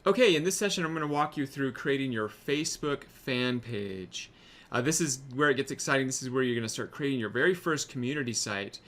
Okay, in this session I'm going to walk you through creating your Facebook fan page. This is where it gets exciting. This is where you're going to start creating your very first community site.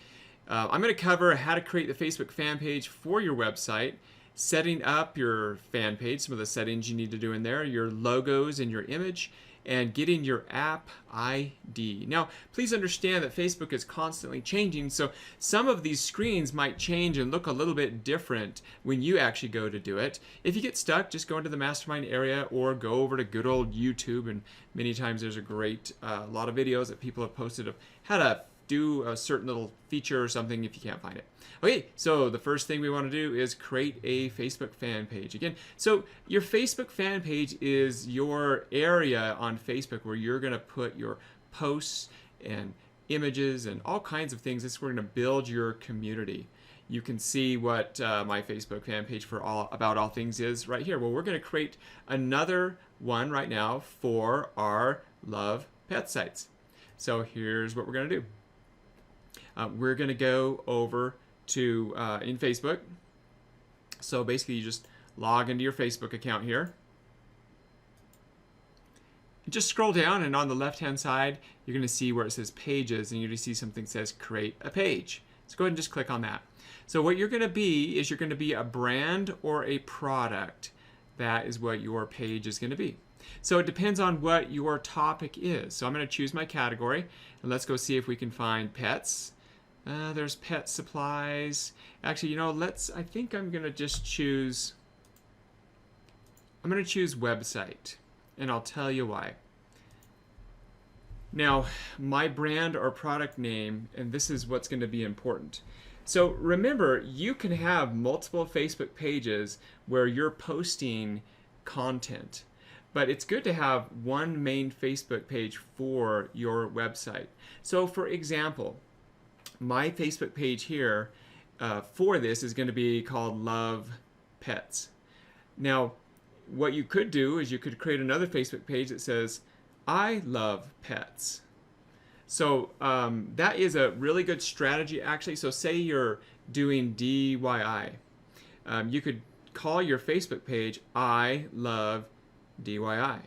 I'm going to cover how to create the Facebook fan page for your website, setting up your fan page, some of the settings you need to do in there, your logos and your image, and getting your app ID. Now, please understand that Facebook is constantly changing, so some of these screens might change and look a little bit different when you actually go to do it. If you get stuck, just go into the mastermind area or go over to good old YouTube, and many times there's a great lot of videos that people have posted of how to do a certain little feature or something if you can't find it. Okay, so the first thing we want to do is create a Facebook fan page. Again, so your Facebook fan page is your area on Facebook where you're going to put your posts and images and all kinds of things. This is where we're going to build your community. You can see what my Facebook fan page for about all things is right here. Well, we're going to create another one right now for our Love Pet sites. So here's what we're going to do. We're going to go over to in Facebook. So basically you just log into your Facebook account here. Just scroll down, and on the left hand side you're going to see where it says pages, and you're going to see something that says create a page. So go ahead and just click on that. So what you're going to be is you're going to be a brand or a product. That is what your page is going to be. So it depends on what your topic is. So I'm going to choose my category, and let's go see if we can find pets. There's pet supplies. Actually, you know, I think I'm going to just choose, I'm going to choose website, and I'll tell you why. Now, my brand or product name, and this is what's going to be important. So remember, you can have multiple Facebook pages where you're posting content, but it's good to have one main Facebook page for your website. So for example, my Facebook page here for this is going to be called Love Pets. Now, what you could do is you could create another Facebook page that says I Love Pets. So that is a really good strategy, actually. So say you're doing DIY. You could call your Facebook page I Love DIY.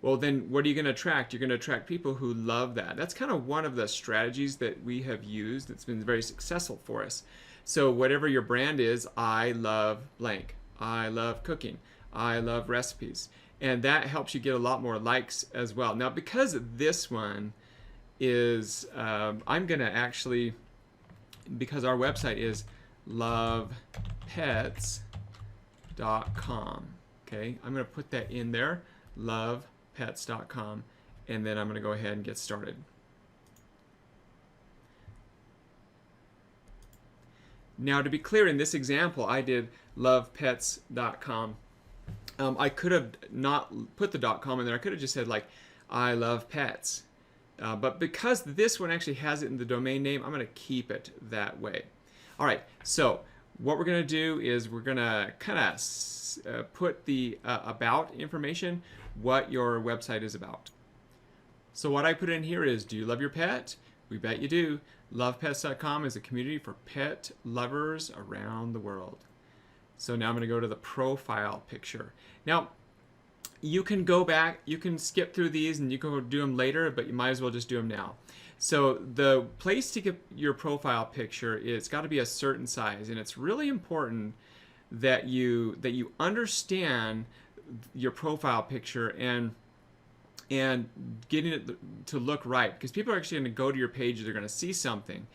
Well, then what are you going to attract? You're going to attract people who love that. That's kind of one of the strategies that we have used that's been very successful for us. So whatever your brand is, I love blank. I love cooking. I love recipes. And that helps you get a lot more likes as well. Now, because this one is, I'm going to actually, because our website is lovepets.com. Okay, I'm going to put that in there, lovepets.com, and then I'm going to go ahead and get started. Now, to be clear, in this example, I did lovepets.com. I could have not put the .com in there. I could have just said, like, I love pets. But because this one actually has it in the domain name, I'm going to keep it that way. All right, so what we're going to do is we're going to kind of put the about information, what your website is about. So what I put in here is, do you love your pet? We bet you do. Lovepets.com is a community for pet lovers around the world. So now I'm going to go to the profile picture. Now, you can go back, you can skip through these and you can do them later, but you might as well just do them now. So the place to get your profile picture, it's got to be a certain size, and it's really important that you understand your profile picture and getting it to look right, because people are actually going to go to your page, they're going to see something.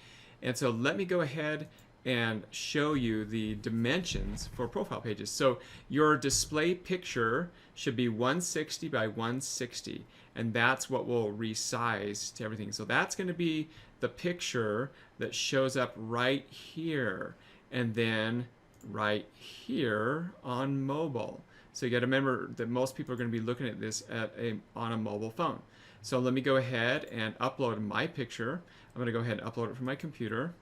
And so let me go ahead and show you the dimensions for profile pages. So your display picture should be 160 by 160, and that's what will resize to everything. So that's going to be the picture that shows up right here, and then right here on mobile. So you got to remember that most people are going to be looking at this on a mobile phone. So let me go ahead and upload my picture. I'm going to go ahead and upload it from my computer.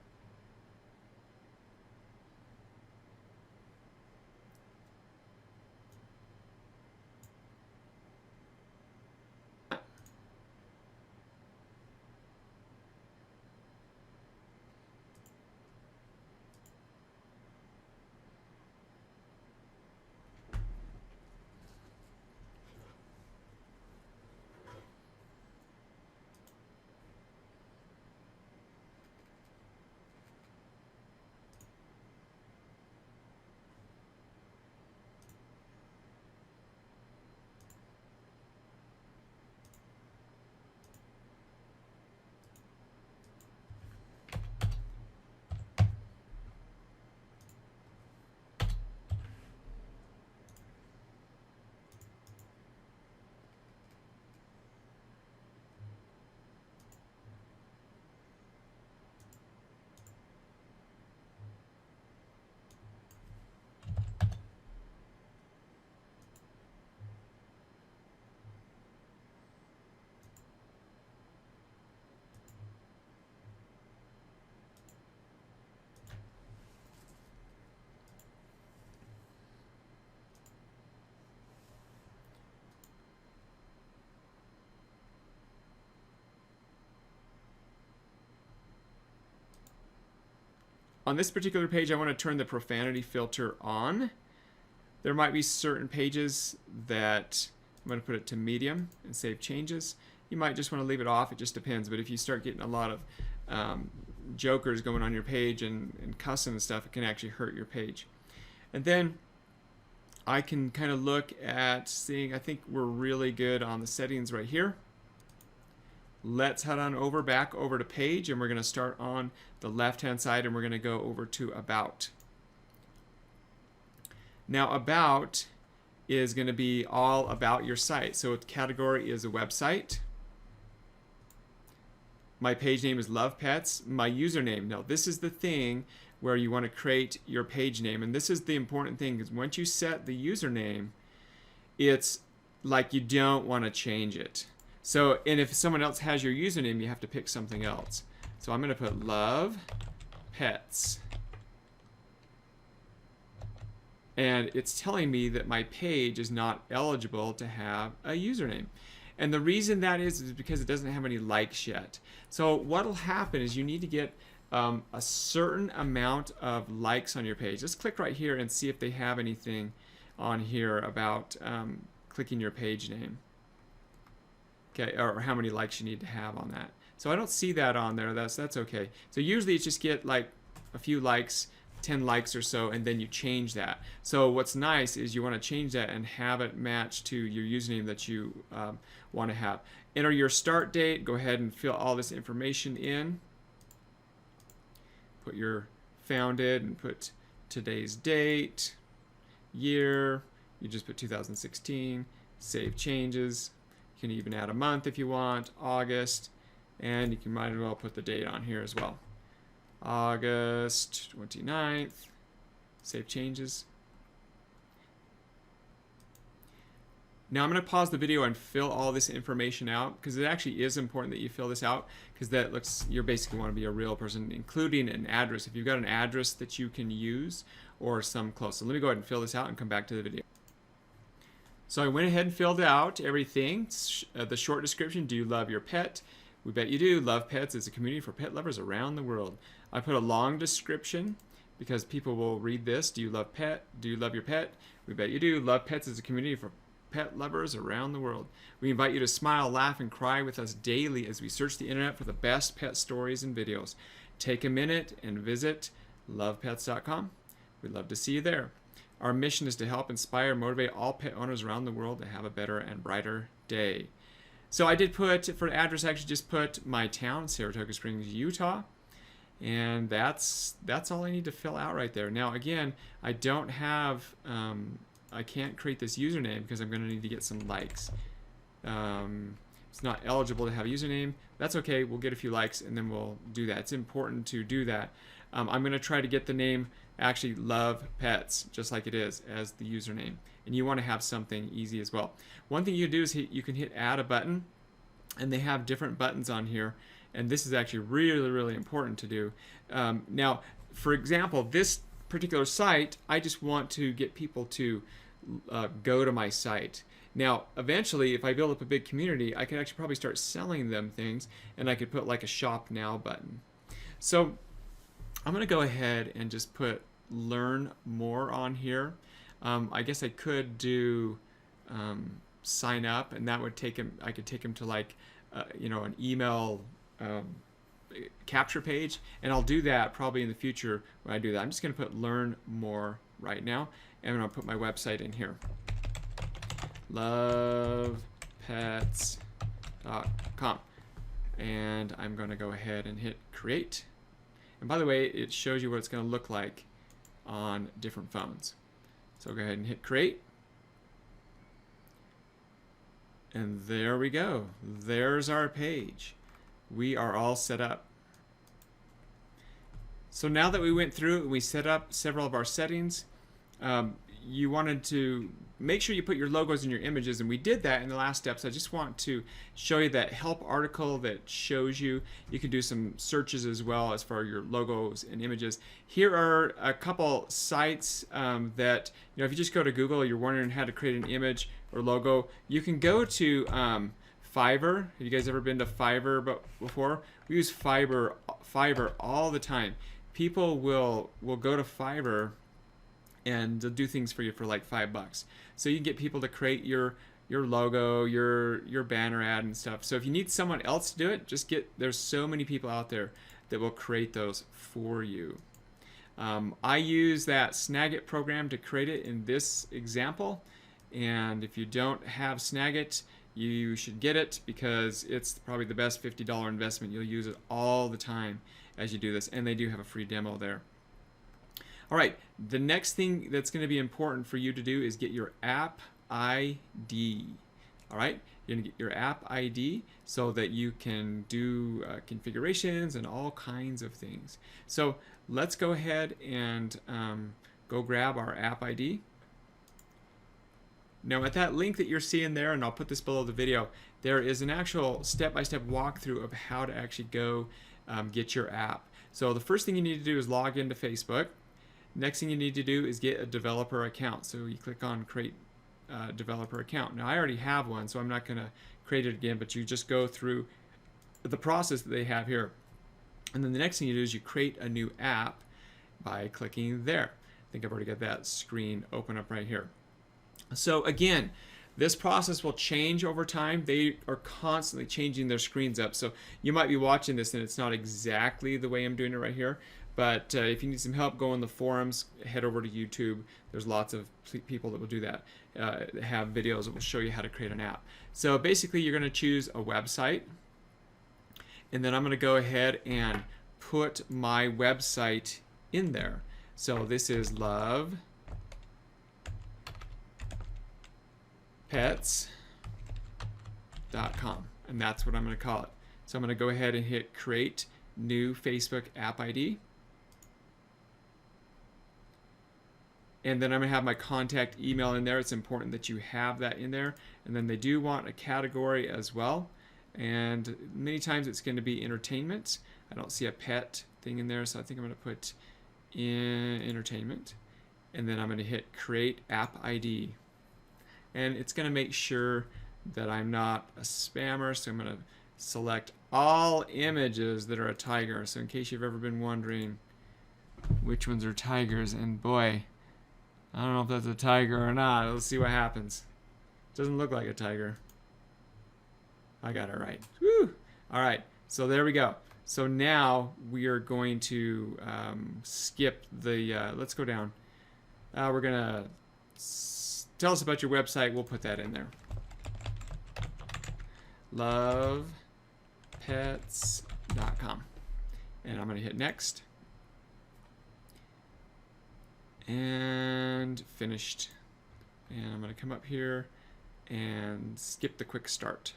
on this particular page, I want to turn the profanity filter on. There might be certain pages that I'm going to put it to medium and save changes. You might just want to leave it off. It just depends. But if you start getting a lot of jokers going on your page and cussing and stuff, it can actually hurt your page. And then I can kind of look at seeing, I think we're really good on the settings right here. Let's head on over, back over to page, and we're going to start on the left-hand side, and we're going to go over to about. Now, about is going to be all about your site. So its category is a website. My page name is Love Pets. My username. Now, this is the thing where you want to create your page name, and this is the important thing, because once you set the username, it's like you don't want to change it. So, and if someone else has your username, you have to pick something else. So I'm going to put Love Pets. And it's telling me that my page is not eligible to have a username. And the reason that is because it doesn't have any likes yet. So what will happen is you need to get a certain amount of likes on your page. Let's click right here and see if they have anything on here about clicking your page name. Okay, or how many likes you need to have on that. So I don't see that on there. That's okay. So usually it's just get like a few likes, 10 likes or so, and then you change that. So what's nice is you want to change that and have it match to your username that you want to have. Enter your start date. Go ahead and fill all this information in. Put your founded and put today's date, year. You just put 2016. Save changes. You can even add a month if you want, August, and you can might as well put the date on here as well. August 29th, save changes. Now I'm going to pause the video and fill all this information out, because it actually is important that you fill this out, because that looks, you basically want to be a real person, including an address. If you've got an address that you can use or some close. So let me go ahead and fill this out and come back to the video. So I went ahead and filled out everything. The short description, do you love your pet? We bet you do. Love Pets is a community for pet lovers around the world. I put a long description because people will read this. Do you love pet? Do you love your pet? We bet you do. Love Pets is a community for pet lovers around the world. We invite you to smile, laugh, and cry with us daily as we search the internet for the best pet stories and videos. Take a minute and visit lovepets.com. We'd love to see you there. Our mission is to help inspire and motivate all pet owners around the world to have a better and brighter day. So I did put, for the address, I actually just put my town, Saratoga Springs, Utah. And that's all I need to fill out right there. Now, again, I don't have, I can't create this username because I'm going to need to get some likes. It's not eligible to have a username. That's okay. We'll get a few likes and then we'll do that. It's important to do that. I'm going to try to get the name actually Love Pets, just like it is, as the username. And you want to have something easy as well. One thing you do is you can hit add a button, and they have different buttons on here. And this is actually really, really important to do. Now, for example, this particular site, I just want to get people to go to my site. Now, eventually, if I build up a big community, I can actually probably start selling them things, and I could put like a Shop Now button. So I'm going to go ahead and just put Learn More on here. I guess I could do sign up, and that would take him. I could take him to like an email capture page, and I'll do that probably in the future when I do that. I'm just going to put Learn More right now, and I'm going to put my website in here. lovepets.com, and I'm going to go ahead and hit create. And by the way, it shows you what it's going to look like on different phones. So go ahead and hit create. And there we go. There's our page. We are all set up. So now that we went through and we set up several of our settings, you wanted to make sure you put your logos in your images, and we did that in the last steps. I just want to show you that help article that shows you. You can do some searches as well as for your logos and images. Here are a couple sites that, if you just go to Google, you're wondering how to create an image or logo, you can go to Fiverr. Have you guys ever been to Fiverr before? We use Fiverr all the time. people will go to Fiverr and they'll do things for you for like $5. So you can get people to create your logo, your banner ad and stuff. So if you need someone else to do it, there's so many people out there that will create those for you. I use that Snagit program to create it in this example, and if you don't have Snagit, you should get it because it's probably the best $50 investment. You'll use it all the time as you do this, and they do have a free demo there. All right, the next thing that's going to be important for you to do is get your app ID. All right, you're going to get your app ID so that you can do configurations and all kinds of things. So let's go ahead and go grab our app ID. Now at that link that you're seeing there, and I'll put this below the video, there is an actual step-by-step walkthrough of how to actually go get your app. So the first thing you need to do is log into Facebook. Next thing you need to do is get a developer account. So you click on create developer account. Now I already have one, so I'm not going to create it again, but you just go through the process that they have here. And then the next thing you do is you create a new app by clicking there. I think I've already got that screen open up right here. So again, this process will change over time. They are constantly changing their screens up. So you might be watching this and it's not exactly the way I'm doing it right here. But if you need some help, go in the forums, head over to YouTube. There's lots of people that will do that, have videos that will show you how to create an app. So basically you're going to choose a website. And then I'm going to go ahead and put my website in there. So this is lovepets.com, and that's what I'm going to call it. So I'm going to go ahead and hit create new Facebook app ID. And then I'm going to have my contact email in there. It's important that you have that in there. And then they do want a category as well. And many times it's going to be entertainment. I don't see a pet thing in there, so I think I'm going to put in entertainment. And then I'm going to hit create app ID. And it's going to make sure that I'm not a spammer, so I'm going to select all images that are a tiger. So in case you've ever been wondering which ones are tigers, and boy, I don't know if that's a tiger or not. Let's see what happens. Doesn't look like a tiger. I got it right. Woo! All right, so there we go. So now we are going to skip the, let's go down. We're gonna tell us about your website. We'll put that in there. lovepets.com. And I'm gonna hit next. And finished. And I'm gonna come up here and skip the quick start.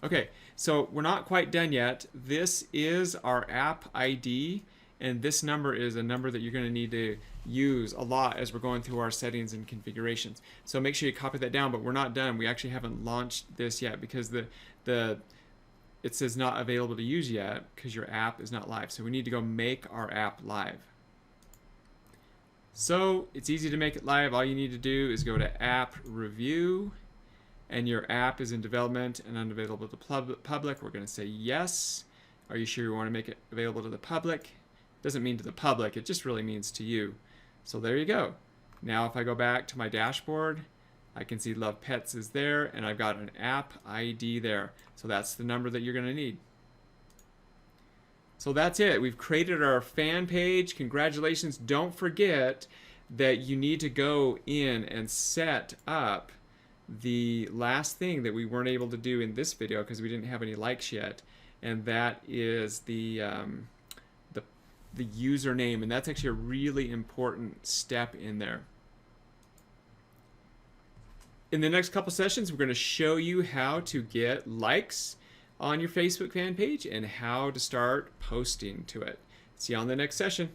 Okay, so we're not quite done yet. This is our app ID, and this number is a number that you're going to need to use a lot as we're going through our settings and configurations. So make sure you copy that down, but we're not done. We actually haven't launched this yet because it says not available to use yet because your app is not live. So we need to go make our app live. So it's easy to make it live. All you need to do is go to app review, and your app is in development and unavailable to public. We're going to say yes. Are you sure you want to make it available to the public? Doesn't mean to the public, it just really means to you. So there you go. Now if I go back to my dashboard, I can see Love Pets is there, and I've got an app ID there. So that's the number that you're going to need. So that's it. We've created our fan page. Congratulations. Don't forget that you need to go in and set up the last thing that we weren't able to do in this video because we didn't have any likes yet, and that is the username, and that's actually a really important step in there. In the next couple sessions, we're going to show you how to get likes on your Facebook fan page and how to start posting to it. See you on the next session.